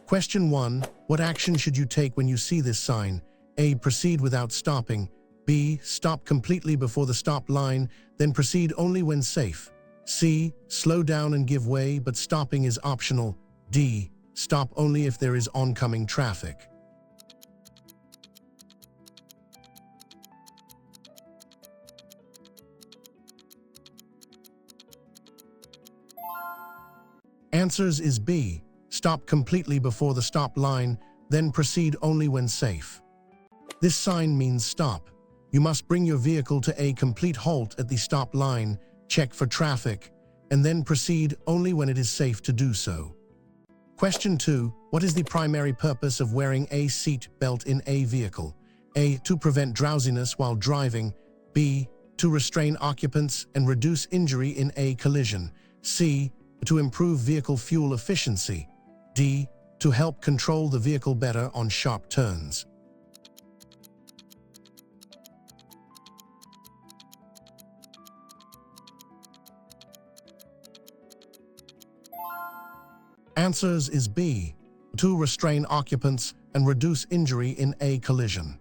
Question 1. What action should you take when you see this sign? A. Proceed without stopping. B. Stop completely before the stop line, then proceed only when safe. C. Slow down and give way, but stopping is optional. D. Stop only if there is oncoming traffic. Answers is B. Stop completely before the stop line, then proceed only when safe. This sign means stop. You must bring your vehicle to a complete halt at the stop line, check for traffic, and then proceed only when it is safe to do so. Question 2. What is the primary purpose of wearing a seat belt in a vehicle? A. To prevent drowsiness while driving. B. To restrain occupants and reduce injury in a collision. C. To improve vehicle fuel efficiency. D. To help control the vehicle better on sharp turns. Answers is B. To restrain occupants and reduce injury in a collision.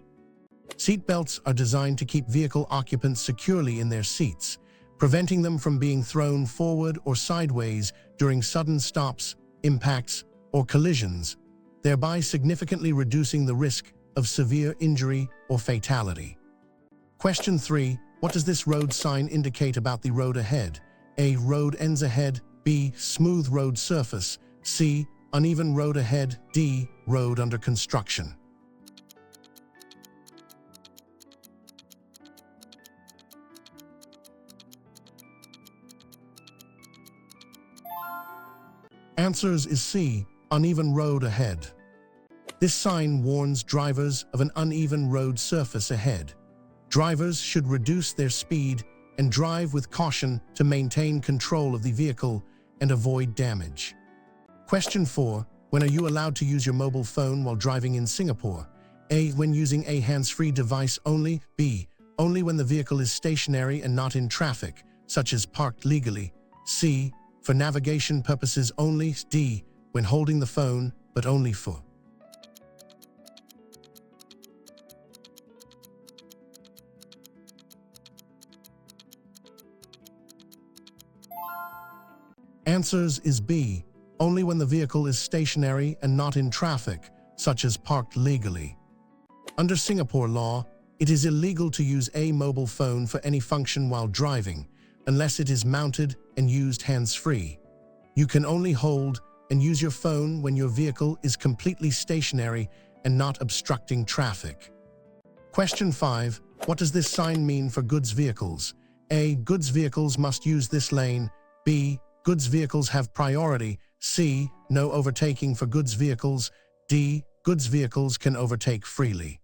Seatbelts are designed to keep vehicle occupants securely in their seats, preventing them from being thrown forward or sideways during sudden stops, impacts, or collisions, thereby significantly reducing the risk of severe injury or fatality. Question 3. What does this road sign indicate about the road ahead? A. Road ends ahead. B. Smooth road surface. C. Uneven road ahead. D. Road under construction. Answers is C. Uneven road ahead. This sign warns drivers of an uneven road surface ahead. Drivers should reduce their speed and drive with caution to maintain control of the vehicle and avoid damage. Question 4. When are you allowed to use your mobile phone while driving in Singapore? A. When using a hands-free device only. B. Only when the vehicle is stationary and not in traffic, such as parked legally. C. For navigation purposes only. D. When holding the phone, but only for. Answers is B. Only when the vehicle is stationary and not in traffic, such as parked legally. Under Singapore law, it is illegal to use a mobile phone for any function while driving, unless it is mounted and used hands-free. You can only hold and use your phone when your vehicle is completely stationary and not obstructing traffic. Question 5. What does this sign mean for goods vehicles? A. Goods vehicles must use this lane. B. Goods vehicles have priority. C. No overtaking for goods vehicles. D. Goods vehicles can overtake freely.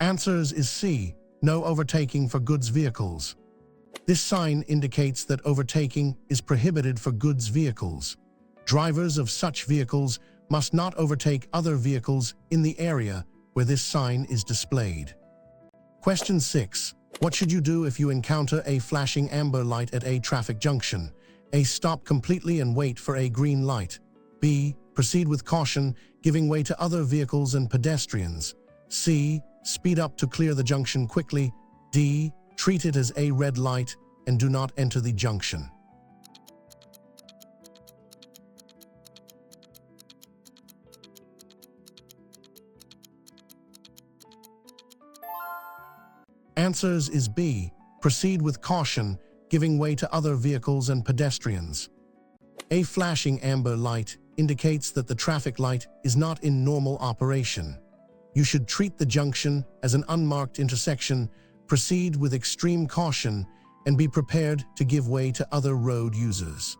Answers is C. No overtaking for goods vehicles. This sign indicates that overtaking is prohibited for goods vehicles. Drivers of such vehicles must not overtake other vehicles in the area where this sign is displayed. Question 6. What should you do if you encounter a flashing amber light at a traffic junction? A. Stop completely and wait for a green light. B. Proceed with caution, giving way to other vehicles and pedestrians. C. Speed up to clear the junction quickly. D. Treat it as a red light and do not enter the junction. Answers is B. Proceed with caution, giving way to other vehicles and pedestrians. A flashing amber light indicates that the traffic light is not in normal operation. You should treat the junction as an unmarked intersection, proceed with extreme caution, and be prepared to give way to other road users.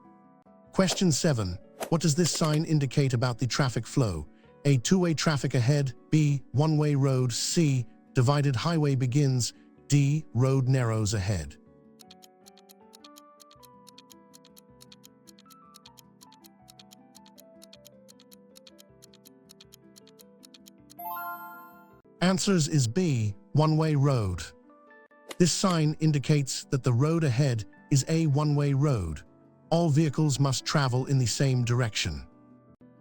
Question 7. What does this sign indicate about the traffic flow? A. Two-way traffic ahead. B. One-way road. C. Divided highway begins. D. Road narrows ahead. Answers is B. one-way road. This sign indicates that the road ahead is a one-way road. All vehicles must travel in the same direction.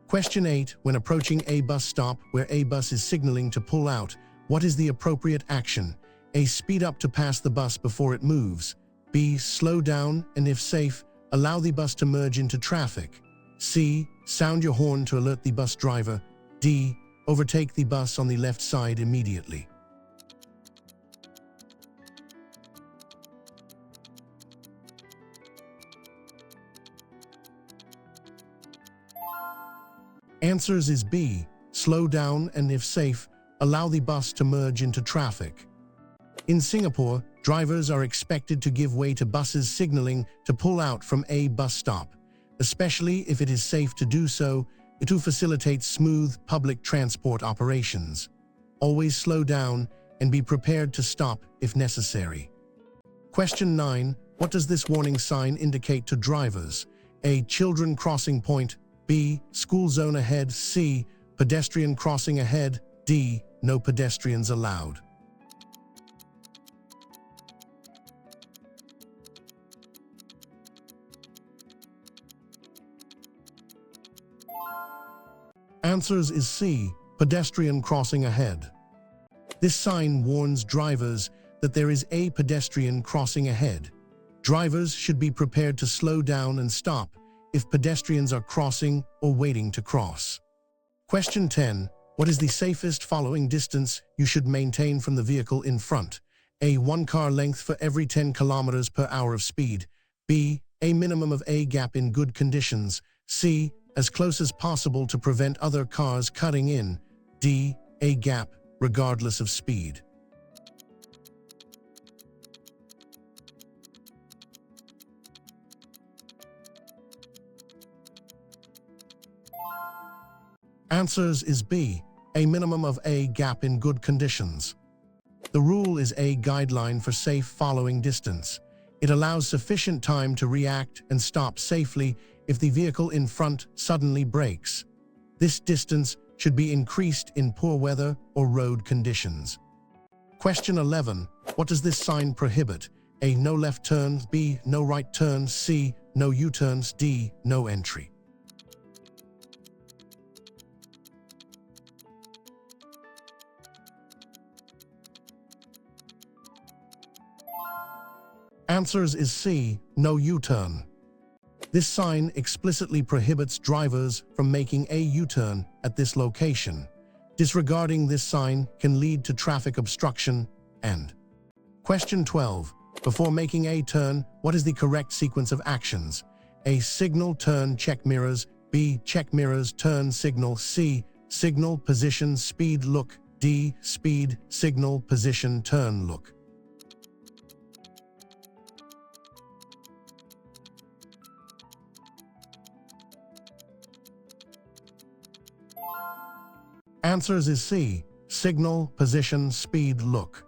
Question 8. When approaching a bus stop where a bus is signaling to pull out, what is the appropriate action? A. Speed up to pass the bus before it moves. B. Slow down and, if safe, allow the bus to merge into traffic. C. Sound your horn to alert the bus driver. D. Overtake the bus on the left side immediately. Answers is B. Slow down and, if safe, allow the bus to merge into traffic. In Singapore, drivers are expected to give way to buses signaling to pull out from a bus stop, especially if it is safe to do so, to facilitate smooth public transport operations. Always slow down and be prepared to stop if necessary. Question 9. What does this warning sign indicate to drivers? A. Children crossing point. B. School zone ahead. C. Pedestrian crossing ahead. D. No pedestrians allowed. Answers is C. Pedestrian crossing ahead. This sign warns drivers that there is a pedestrian crossing ahead. Drivers should be prepared to slow down and stop if pedestrians are crossing or waiting to cross. Question 10. What is the safest following distance you should maintain from the vehicle in front? A. 1 car length for every 10 kilometers per hour of speed. B. A minimum of a gap in good conditions. C. As close as possible to prevent other cars cutting in. D. A gap, regardless of speed. Answers is B. A minimum of a gap in good conditions. The rule is a guideline for safe following distance. It allows sufficient time to react and stop safely if the vehicle in front suddenly brakes. This distance should be increased in poor weather or road conditions. Question 11. What does this sign prohibit? A. No left turns. B. No right turns. C. No U-turns. D. No entry. Answers is C. No U-turn. This sign explicitly prohibits drivers from making a U-turn at this location. Disregarding this sign can lead to traffic obstruction and. Question 12. Before making a turn, what is the correct sequence of actions? A. Signal, turn, check mirrors. B. Check mirrors, turn, signal. C. Signal, position, speed, look. D. Speed, signal, position, turn, look. Answers is C. Signal, position, speed, look.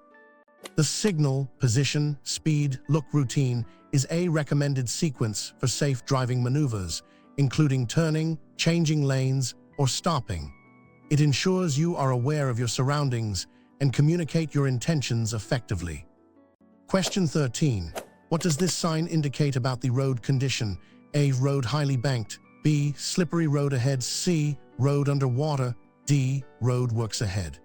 The signal, position, speed, look routine is a recommended sequence for safe driving maneuvers, including turning, changing lanes, or stopping. It ensures you are aware of your surroundings and communicate your intentions effectively. Question 13. What does this sign indicate about the road condition? A. Road highly banked. B. Slippery road ahead. C. Road underwater. D. Road works ahead.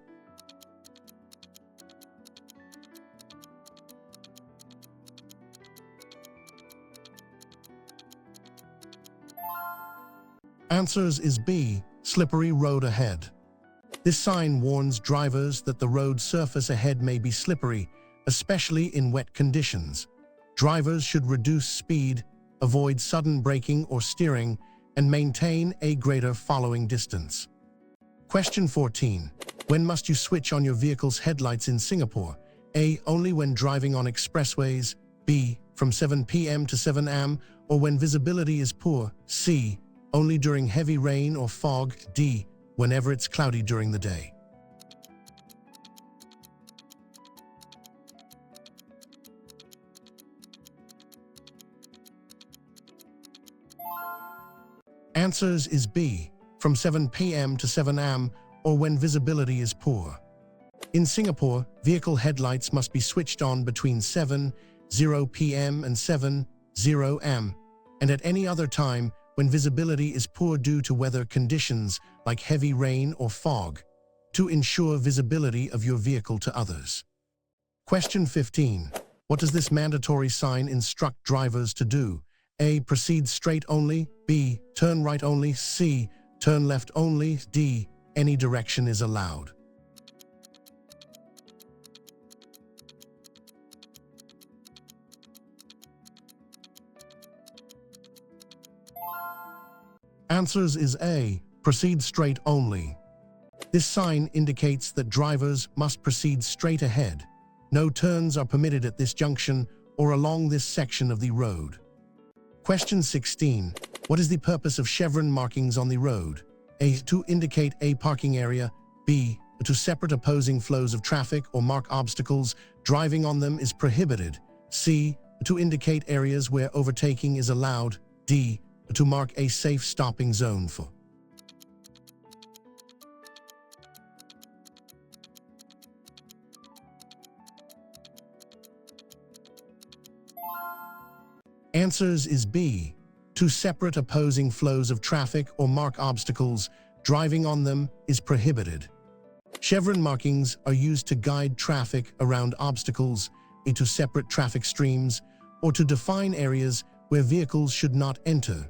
Answers is B. Slippery road ahead. This sign warns drivers that the road surface ahead may be slippery, especially in wet conditions. Drivers should reduce speed, avoid sudden braking or steering, and maintain a greater following distance. Question 14. When must you switch on your vehicle's headlights in Singapore? A. Only when driving on expressways. B. From 7 p.m. to 7 a.m. or when visibility is poor. C. Only during heavy rain or fog. D. Whenever it's cloudy during the day. Answers is B. From 7 p.m. to 7 a.m. or when visibility is poor. In Singapore, vehicle headlights must be switched on between 7:00 p.m. and 7:00 am, and at any other time when visibility is poor due to weather conditions like heavy rain or fog, to ensure visibility of your vehicle to others. Question 15. What does this mandatory sign instruct drivers to do? A. Proceed straight only. B. Turn right only. C. Turn left only. D. Any direction is allowed. Answers is A. Proceed straight only. This sign indicates that drivers must proceed straight ahead. No turns are permitted at this junction or along this section of the road. Question 16. What is the purpose of chevron markings on the road? A. To indicate a parking area. B. To separate opposing flows of traffic or mark obstacles. Driving on them is prohibited. C. To indicate areas where overtaking is allowed. D. To mark a safe stopping zone for. Answers is B. To separate opposing flows of traffic or mark obstacles. Driving on them is prohibited. Chevron markings are used to guide traffic around obstacles, to separate traffic streams, or to define areas where vehicles should not enter.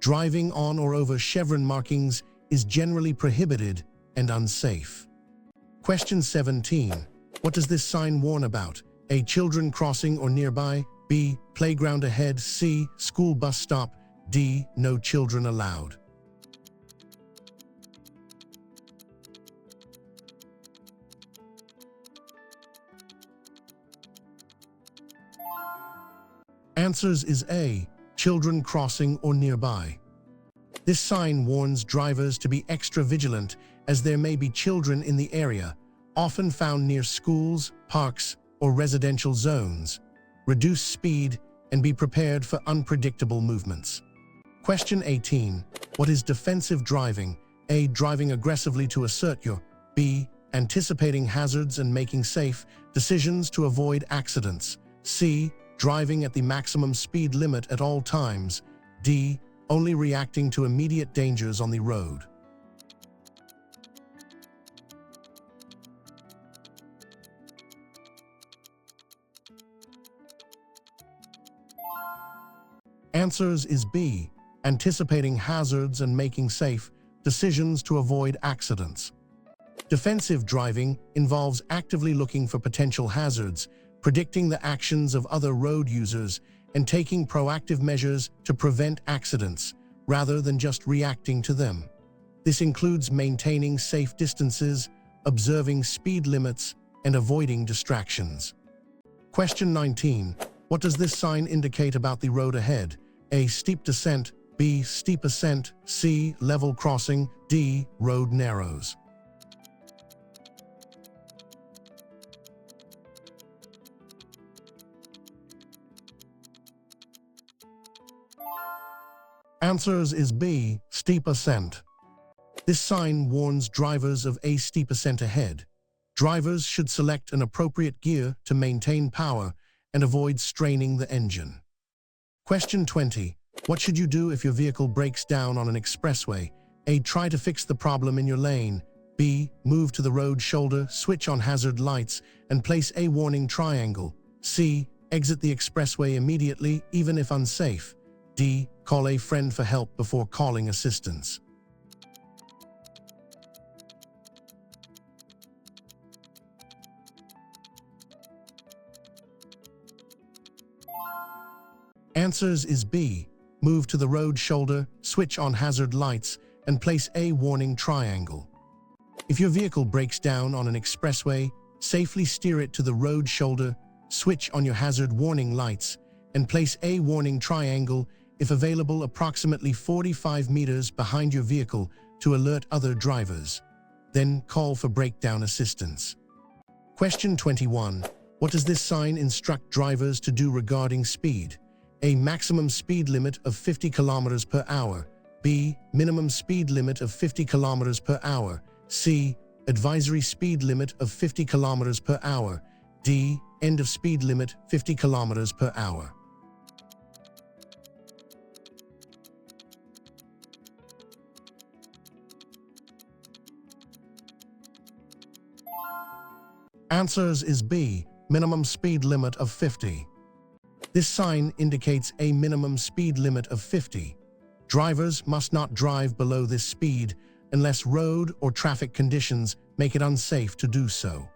Driving on or over chevron markings is generally prohibited and unsafe. Question 17. What does this sign warn about? A. Children crossing or nearby. B. Playground ahead. C. School bus stop. D. No children allowed. Answers is A. Children crossing or nearby. This sign warns drivers to be extra vigilant as there may be children in the area, often found near schools, parks, or residential zones. Reduce speed and be prepared for unpredictable movements. Question 18. What is defensive driving? A. Driving aggressively to assert your. B. Anticipating hazards and making safe decisions to avoid accidents. C. Driving at the maximum speed limit at all times. D. Only reacting to immediate dangers on the road. Answers is B. Anticipating hazards and making safe decisions to avoid accidents. Defensive driving involves actively looking for potential hazards, predicting the actions of other road users, and taking proactive measures to prevent accidents, rather than just reacting to them. This includes maintaining safe distances, observing speed limits, and avoiding distractions. Question 19. What does this sign indicate about the road ahead? A. Steep descent. B. Steep ascent. C. Level crossing. D. Road narrows. Answers is B. Steep ascent. This sign warns drivers of a steep ascent ahead. Drivers should select an appropriate gear to maintain power and avoid straining the engine. Question 20. What should you do if your vehicle breaks down on an expressway? A. Try to fix the problem in your lane. B. Move to the road shoulder, switch on hazard lights, and place a warning triangle. C. Exit the expressway immediately, even if unsafe. D. Call a friend for help before calling assistance. Answers is B. Move to the road shoulder, switch on hazard lights, and place a warning triangle. If your vehicle breaks down on an expressway, safely steer it to the road shoulder, switch on your hazard warning lights, and place a warning triangle if available approximately 45 meters behind your vehicle to alert other drivers. Then call for breakdown assistance. Question 21. What does this sign instruct drivers to do regarding speed? A. Maximum speed limit of 50 kilometers per hour. B. Minimum speed limit of 50 kilometers per hour. C. advisory speed limit of 50 kilometers per hour, D, end of speed limit 50 kilometers per hour. Answers is B, minimum speed limit of 50. This sign indicates a minimum speed limit of 50. Drivers must not drive below this speed unless road or traffic conditions make it unsafe to do so.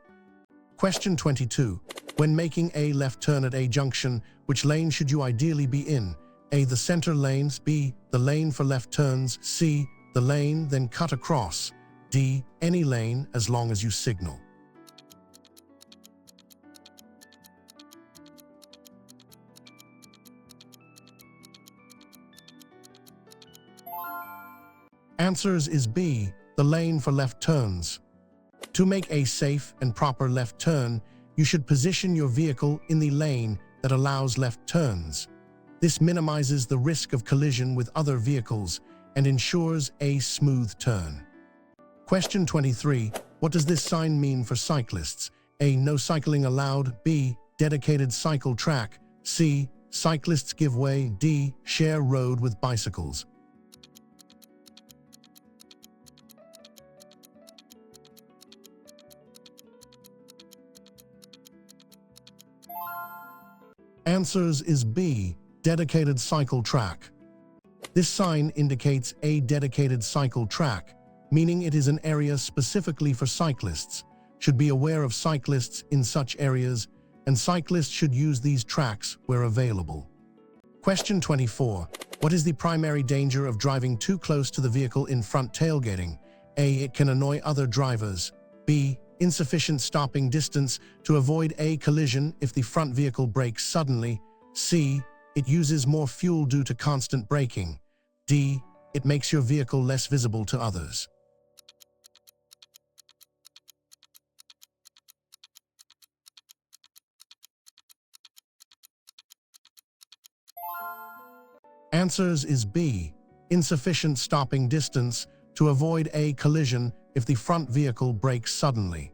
Question 22. When making a left turn at a junction, which lane should you ideally be in? A, the center lanes, B, the lane for left turns, C, the lane then cut across, D, any lane as long as you signal. Answers is B, the lane for left turns. To make a safe and proper left turn, you should position your vehicle in the lane that allows left turns. This minimizes the risk of collision with other vehicles and ensures a smooth turn. Question 23. What does this sign mean for cyclists? A, no cycling allowed, B, dedicated cycle track, C, cyclists give way, D, share road with bicycles. Answers is B, dedicated cycle track. This sign indicates a dedicated cycle track, meaning it is an area specifically for cyclists. Should be aware of cyclists in such areas, and cyclists should use these tracks where available. Question 24. What is the primary danger of driving too close to the vehicle in front tailgating? A, it can annoy other drivers. B, insufficient stopping distance to avoid a collision if the front vehicle brakes suddenly. C, it uses more fuel due to constant braking. D, it makes your vehicle less visible to others. Answers is B, insufficient stopping distance to avoid a collision if the front vehicle brakes suddenly.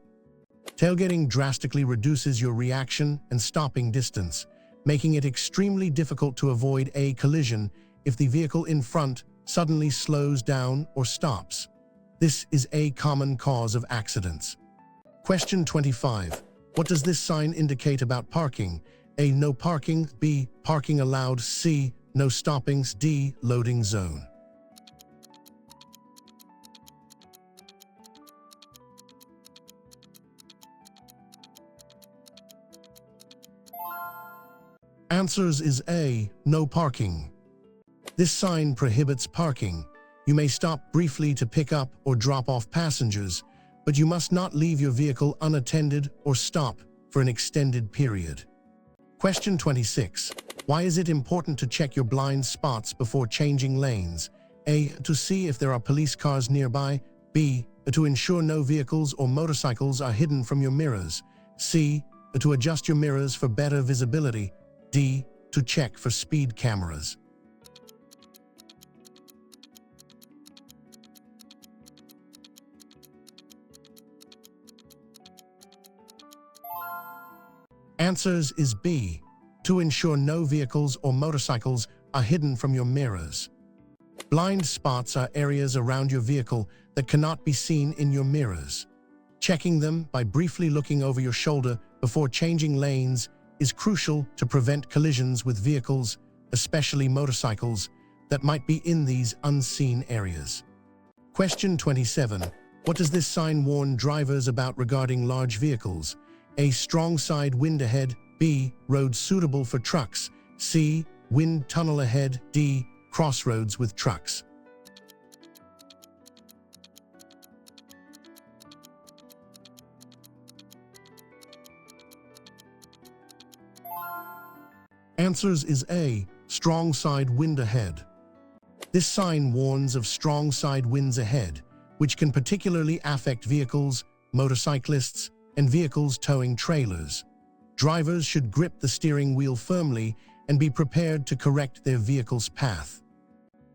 Tailgating drastically reduces your reaction and stopping distance, making it extremely difficult to avoid a collision if the vehicle in front suddenly slows down or stops. This is a common cause of accidents. Question 25. What does this sign indicate about parking? A, no parking, B, parking allowed, C, no stoppings, D, loading zone. Answers is A, no parking. This sign prohibits parking. You may stop briefly to pick up or drop off passengers, but you must not leave your vehicle unattended or stop for an extended period. Question 26. Why is it important to check your blind spots before changing lanes? A, to see if there are police cars nearby. B, to ensure no vehicles or motorcycles are hidden from your mirrors. C, to adjust your mirrors for better visibility. D, to check for speed cameras. Answers is B, to ensure no vehicles or motorcycles are hidden from your mirrors. Blind spots are areas around your vehicle that cannot be seen in your mirrors. Checking them by briefly looking over your shoulder before changing lanes is crucial to prevent collisions with vehicles, especially motorcycles, that might be in these unseen areas. Question 27. What does this sign warn drivers about regarding large vehicles? A, strong side wind ahead. B, road suitable for trucks. C, wind tunnel ahead. D, crossroads with trucks. Answers is A, strong side wind ahead. This sign warns of strong side winds ahead, which can particularly affect vehicles, motorcyclists, and vehicles towing trailers. Drivers should grip the steering wheel firmly and be prepared to correct their vehicle's path.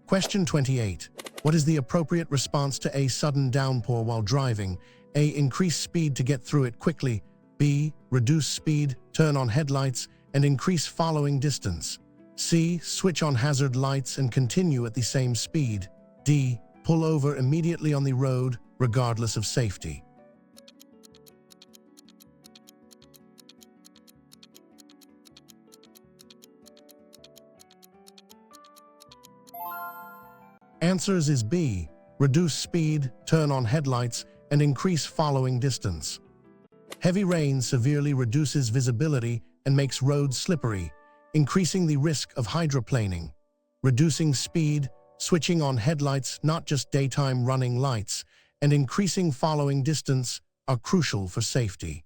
Question 28. What is the appropriate response to a sudden downpour while driving? A. Increase speed to get through it quickly. B. Reduce speed, turn on headlights, and increase following distance. C. Switch on hazard lights and continue at the same speed. D. Pull over immediately on the road, regardless of safety. Answers is B. Reduce speed, turn on headlights, and increase following distance. Heavy rain severely reduces visibility and makes roads slippery, increasing the risk of hydroplaning. Reducing speed, switching on headlights, not just daytime running lights, and increasing following distance are crucial for safety.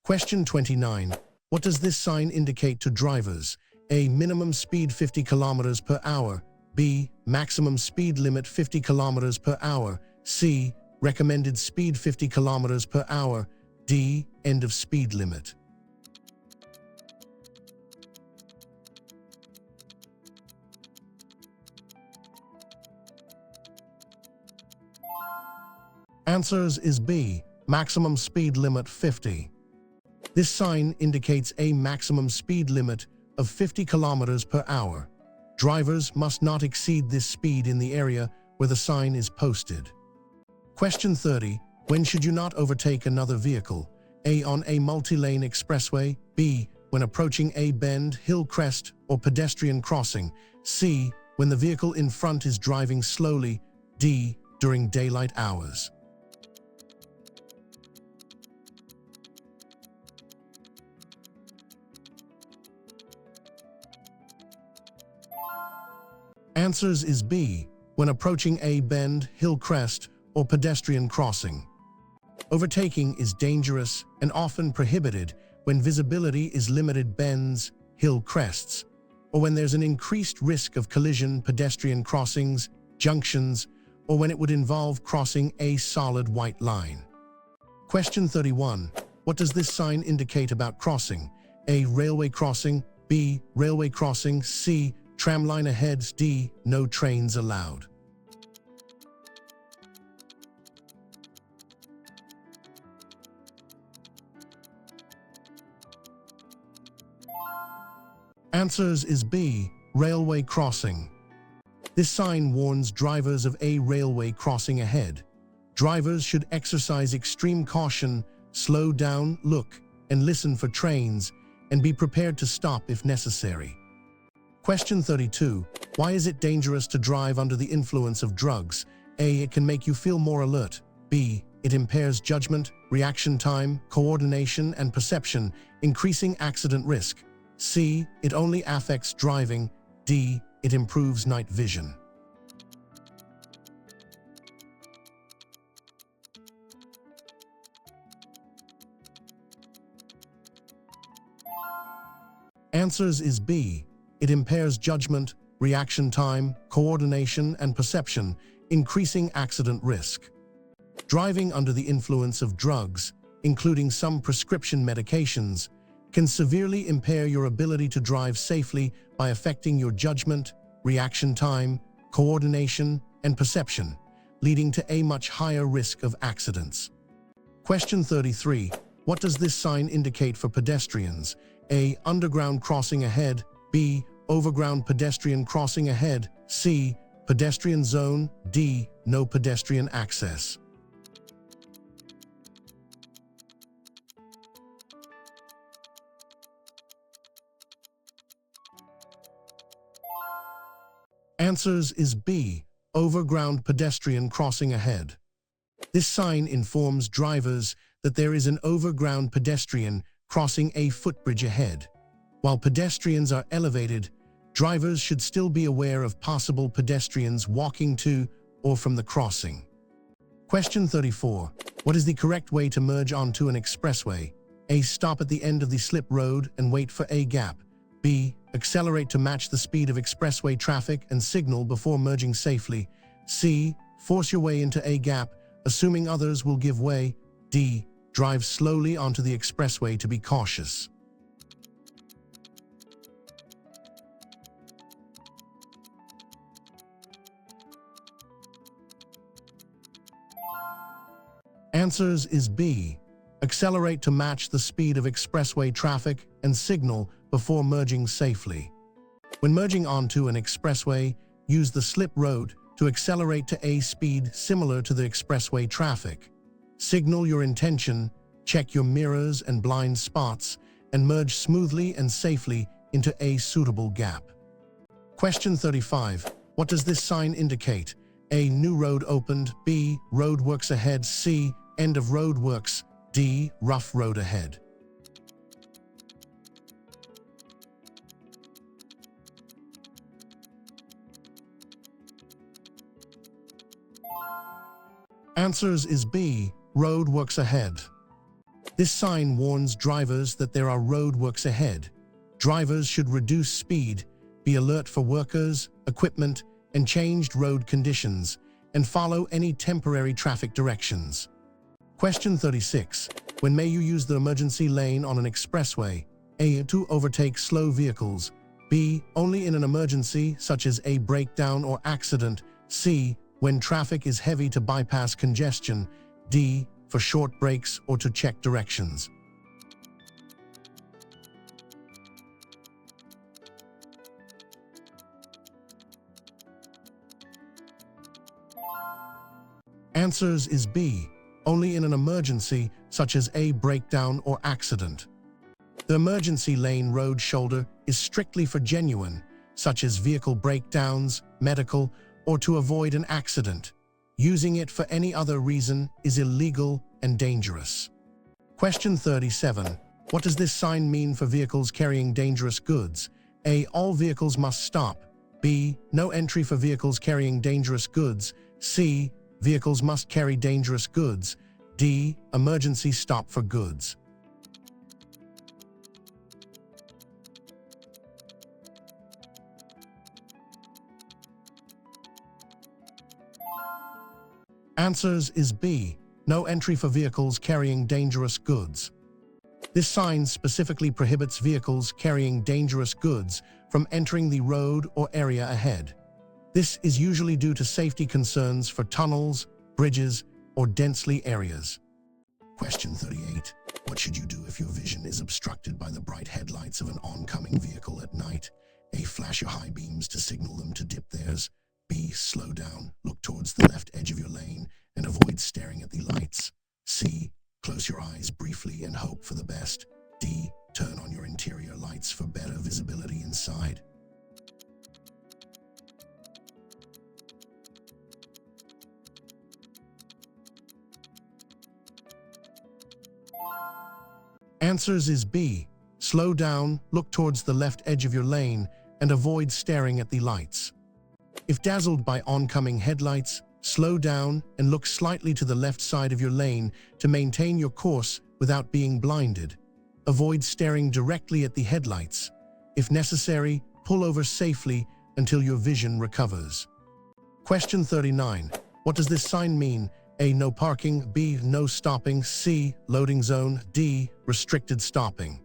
Question 29. What does this sign indicate to drivers? A. Minimum speed 50 kilometers per hour. B. Maximum speed limit 50 kilometers per hour. C. Recommended speed 50 kilometers per hour. D. End of speed limit. Answers is B. Maximum speed limit 50. This sign indicates a maximum speed limit of 50 kilometers per hour. Drivers must not exceed this speed in the area where the sign is posted. Question 30. When should you not overtake another vehicle? A. On a multi-lane expressway. B. When approaching a bend, hill crest, or pedestrian crossing. C. When the vehicle in front is driving slowly. D. During daylight hours. Answers is B. When approaching a bend, hill crest, or pedestrian crossing. Overtaking is dangerous and often prohibited when visibility is limited bends, hill crests, or when there's an increased risk of collision, pedestrian crossings, junctions, or when it would involve crossing a solid white line. Question 31. What does this sign indicate about crossing? A. Railway crossing. B. Railway crossing. C. Tramline ahead. D. No trains allowed. Answers is B. Railway crossing. This sign warns drivers of a railway crossing ahead. Drivers should exercise extreme caution, slow down, look, and listen for trains, and be prepared to stop if necessary. Question 32. Why is it dangerous to drive under the influence of drugs? A. It can make you feel more alert. B. It impairs judgment, reaction time, coordination, and perception, increasing accident risk. C. It only affects driving. D. It improves night vision. Answers is B. It impairs judgment, reaction time, coordination, and perception, increasing accident risk. Driving under the influence of drugs, including some prescription medications, can severely impair your ability to drive safely by affecting your judgment, reaction time, coordination, and perception, leading to a much higher risk of accidents. Question 33. What does this sign indicate for pedestrians? A. Underground crossing ahead. B. Overground pedestrian crossing ahead. C. Pedestrian zone. D. No pedestrian access. Answers is B. Overground pedestrian crossing ahead. This sign informs drivers that there is an overground pedestrian crossing a footbridge ahead. While pedestrians are elevated, drivers should still be aware of possible pedestrians walking to or from the crossing. Question 34. What is the correct way to merge onto an expressway? A. Stop at the end of the slip road and wait for a gap. B. Accelerate to match the speed of expressway traffic and signal before merging safely. C. Force your way into a gap, assuming others will give way. D. Drive slowly onto the expressway to be cautious. Answers is B. Accelerate to match the speed of expressway traffic and signal before merging safely. When merging onto an expressway, use the slip road to accelerate to a speed similar to the expressway traffic. Signal your intention, check your mirrors and blind spots, and merge smoothly and safely into a suitable gap. Question 35. What does this sign indicate? A. New road opened. B. Road works ahead. C. End of road works. D. Rough road ahead. Answers is B. Road works ahead. This sign warns drivers that there are road works ahead. Drivers should reduce speed, be alert for workers, equipment, and changed road conditions, and follow any temporary traffic directions. Question 36. When may you use the emergency lane on an expressway? A. To overtake slow vehicles. B. Only in an emergency, such as a breakdown or accident. C. When traffic is heavy to bypass congestion. D. For short breaks or to check directions. Answers is B. Only in an emergency, such as a breakdown or accident. The emergency lane road shoulder is strictly for genuine, such as vehicle breakdowns, medical, or to avoid an accident. Using it for any other reason is illegal and dangerous. Question 37. What does this sign mean for vehicles carrying dangerous goods? A. All vehicles must stop. B. No entry for vehicles carrying dangerous goods. C. Vehicles must carry dangerous goods. D. Emergency stop for goods. Answers is B. No entry for vehicles carrying dangerous goods. This sign specifically prohibits vehicles carrying dangerous goods from entering the road or area ahead. This is usually due to safety concerns for tunnels, bridges, or densely areas. Question 38. What should you do if your vision is obstructed by the bright headlights of an oncoming vehicle at night? A. Flash your high beams to signal them to dip theirs. B. Slow down, look towards the left edge of your lane, and avoid staring at the lights. C. Close your eyes briefly and hope for the best. D. Turn on your interior lights for better visibility inside. Answers is B. Slow down, look towards the left edge of your lane, and avoid staring at the lights. If dazzled by oncoming headlights, slow down and look slightly to the left side of your lane to maintain your course without being blinded. Avoid staring directly at the headlights. If necessary, pull over safely until your vision recovers. Question 39. What does this sign mean? A. No parking. B. No stopping. C. Loading zone. D. Restricted stopping.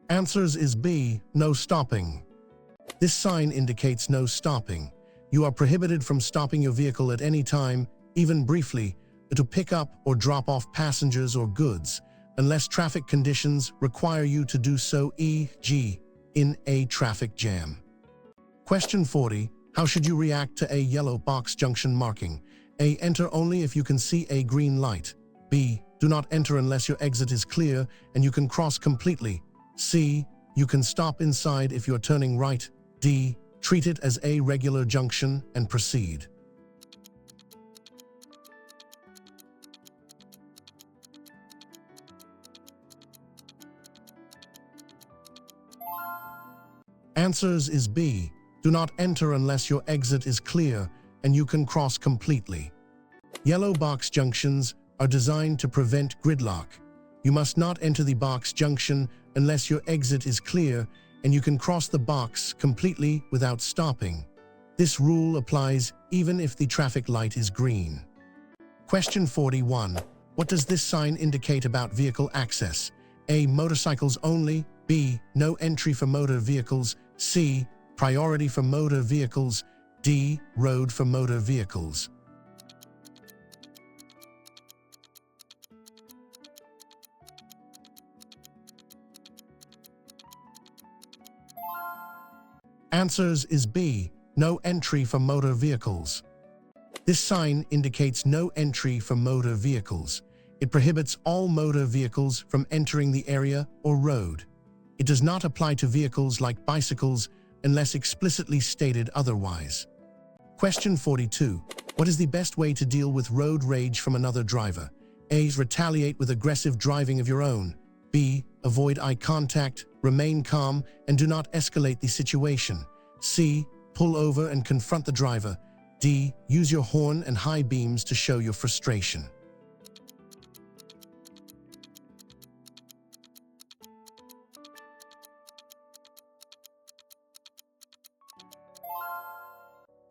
Answers is B. No stopping. This sign indicates no stopping. You are prohibited from stopping your vehicle at any time, even briefly, to pick up or drop off passengers or goods, unless traffic conditions require you to do so, e.g., in a traffic jam. Question 40. How should you react to a yellow box junction marking? A. Enter only if you can see a green light. B. Do not enter unless your exit is clear and you can cross completely. C. You can stop inside if you're turning right. D. Treat it as a regular junction and proceed. Answers is B. Do not enter unless your exit is clear and you can cross completely. Yellow box junctions are designed to prevent gridlock. You must not enter the box junction unless your exit is clear and you can cross the box completely without stopping. This rule applies even if the traffic light is green. Question 41. What does this sign indicate about vehicle access? A. Motorcycles only. B. No entry for motor vehicles. C. Priority for motor vehicles. D. Road for motor vehicles. Answers is B. No entry for motor vehicles. This sign indicates no entry for motor vehicles. It prohibits all motor vehicles from entering the area or road. It does not apply to vehicles like bicycles unless explicitly stated otherwise. Question 42. What is the best way to deal with road rage from another driver? A. Retaliate with aggressive driving of your own. B. Avoid eye contact, remain calm, and do not escalate the situation. C. Pull over and confront the driver. D. Use your horn and high beams to show your frustration.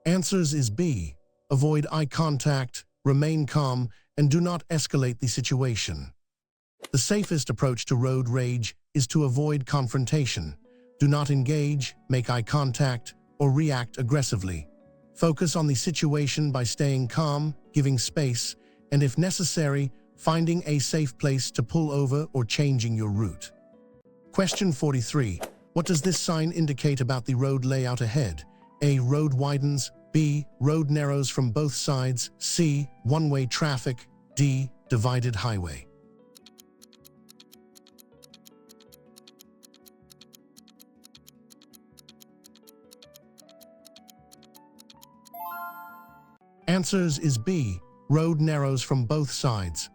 Answers is B. Avoid eye contact, remain calm, and do not escalate the situation. The safest approach to road rage is to avoid confrontation. Do not engage, make eye contact, or react aggressively. Focus on the situation by staying calm, giving space, and if necessary, finding a safe place to pull over or changing your route. Question 43. What does this sign indicate about the road layout ahead? A. Road widens. B. Road narrows from both sides. C. One-way traffic. D. Divided highway. Answers is B. Road narrows from both sides.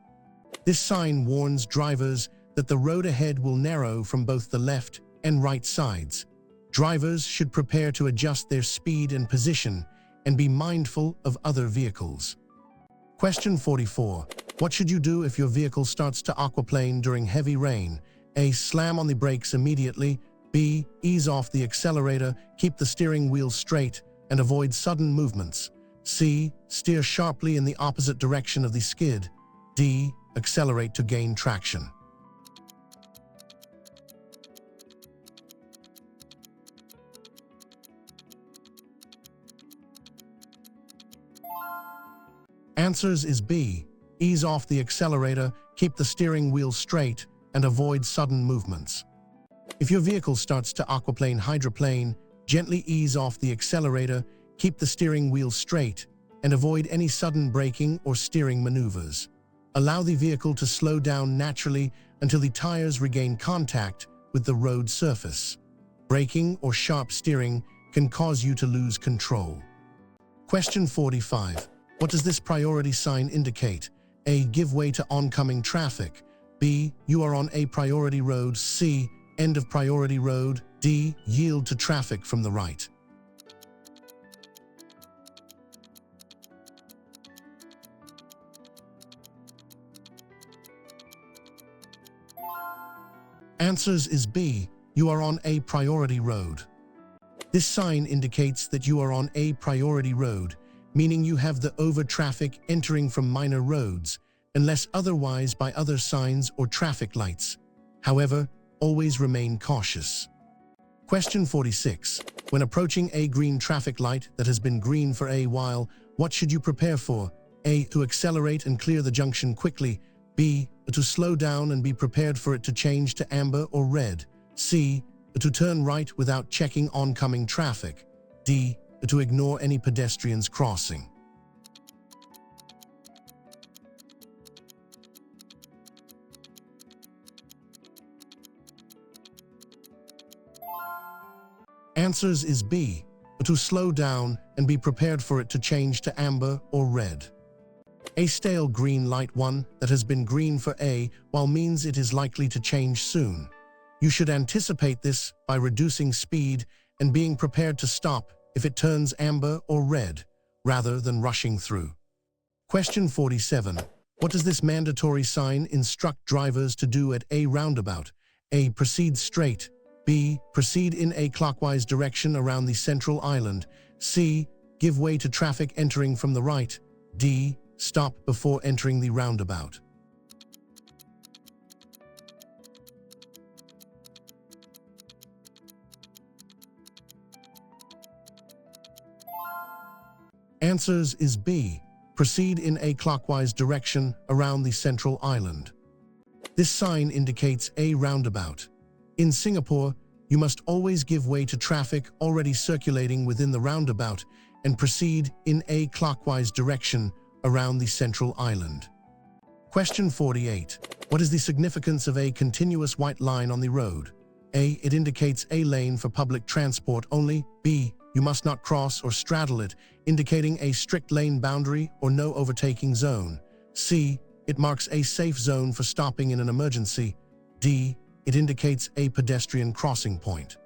This sign warns drivers that the road ahead will narrow from both the left and right sides. Drivers should prepare to adjust their speed and position and be mindful of other vehicles. Question 44. What should you do if your vehicle starts to aquaplane during heavy rain? A. Slam on the brakes immediately. B. Ease off the accelerator, keep the steering wheel straight, and avoid sudden movements. C. Steer sharply in the opposite direction of the skid. D. Accelerate to gain traction. Answers is B. Ease off the accelerator, keep the steering wheel straight, and avoid sudden movements. If your vehicle starts to aquaplane hydroplane, gently ease off the accelerator, keep the steering wheel straight, and avoid any sudden braking or steering maneuvers. Allow the vehicle to slow down naturally until the tires regain contact with the road surface. Braking or sharp steering can cause you to lose control. Question 45. What does this priority sign indicate? A. Give way to oncoming traffic. B. You are on a priority road. C. End of priority road. D. Yield to traffic from the right. Answers is B. You are on a priority road. This sign indicates that you are on a priority road, meaning you have the over traffic entering from minor roads, unless otherwise by other signs or traffic lights. However, always remain cautious. Question 46. When approaching a green traffic light that has been green for a while, what should you prepare for? A. To accelerate and clear the junction quickly. B. To slow down and be prepared for it to change to amber or red. C. To turn right without checking oncoming traffic. D. To ignore any pedestrians crossing. Answers is B. To slow down and be prepared for it to change to amber or red. A stale green light, one that has been green for a while, means it is likely to change soon. You should anticipate this by reducing speed and being prepared to stop if it turns amber or red, rather than rushing through. Question 47. What does this mandatory sign instruct drivers to do at a roundabout? A. Proceed straight. B. Proceed in a clockwise direction around the central island. C. Give way to traffic entering from the right. D. Stop before entering the roundabout. Answers is B. Proceed in a clockwise direction around the central island. This sign indicates a roundabout. In Singapore, you must always give way to traffic already circulating within the roundabout and proceed in a clockwise direction around the central island. Question 48. What is the significance of a continuous white line on the road? A. It indicates a lane for public transport only. B. You must not cross or straddle it, indicating a strict lane boundary or no overtaking zone. C. It marks a safe zone for stopping in an emergency. D. It indicates a pedestrian crossing point.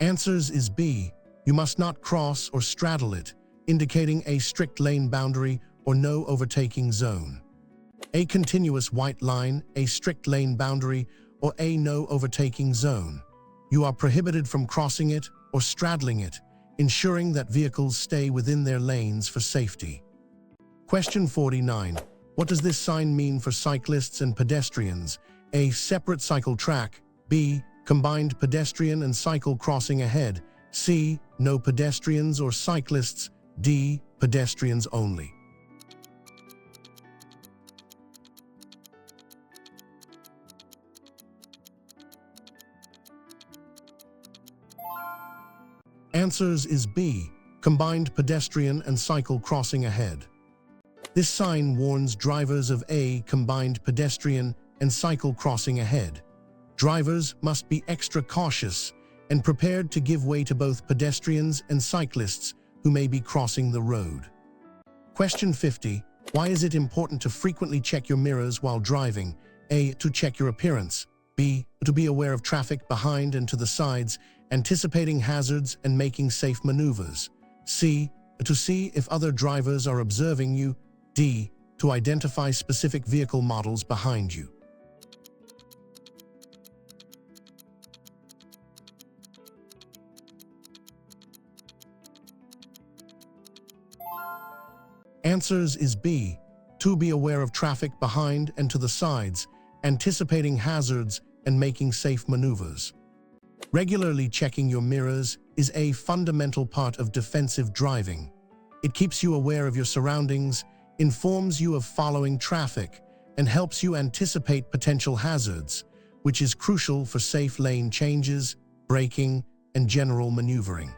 Answers is B. You must not cross or straddle it, indicating a strict lane boundary or no overtaking zone. A continuous white line, a strict lane boundary, or a no overtaking zone. You are prohibited from crossing it or straddling it, ensuring that vehicles stay within their lanes for safety. Question 49. What does this sign mean for cyclists and pedestrians? A. Separate cycle track. B. Combined pedestrian and cycle crossing ahead. C. No pedestrians or cyclists. D. Pedestrians only. Answers is B. Combined pedestrian and cycle crossing ahead. This sign warns drivers of a combined pedestrian and cycle crossing ahead. Drivers must be extra cautious and prepared to give way to both pedestrians and cyclists who may be crossing the road. Question 50. Why is it important to frequently check your mirrors while driving? A. To check your appearance. B. To be aware of traffic behind and to the sides, anticipating hazards and making safe maneuvers. C. To see if other drivers are observing you. D. To identify specific vehicle models behind you. Answers is B. To be aware of traffic behind and to the sides, anticipating hazards and making safe maneuvers. Regularly checking your mirrors is a fundamental part of defensive driving. It keeps you aware of your surroundings, informs you of following traffic, and helps you anticipate potential hazards, which is crucial for safe lane changes, braking, and general maneuvering.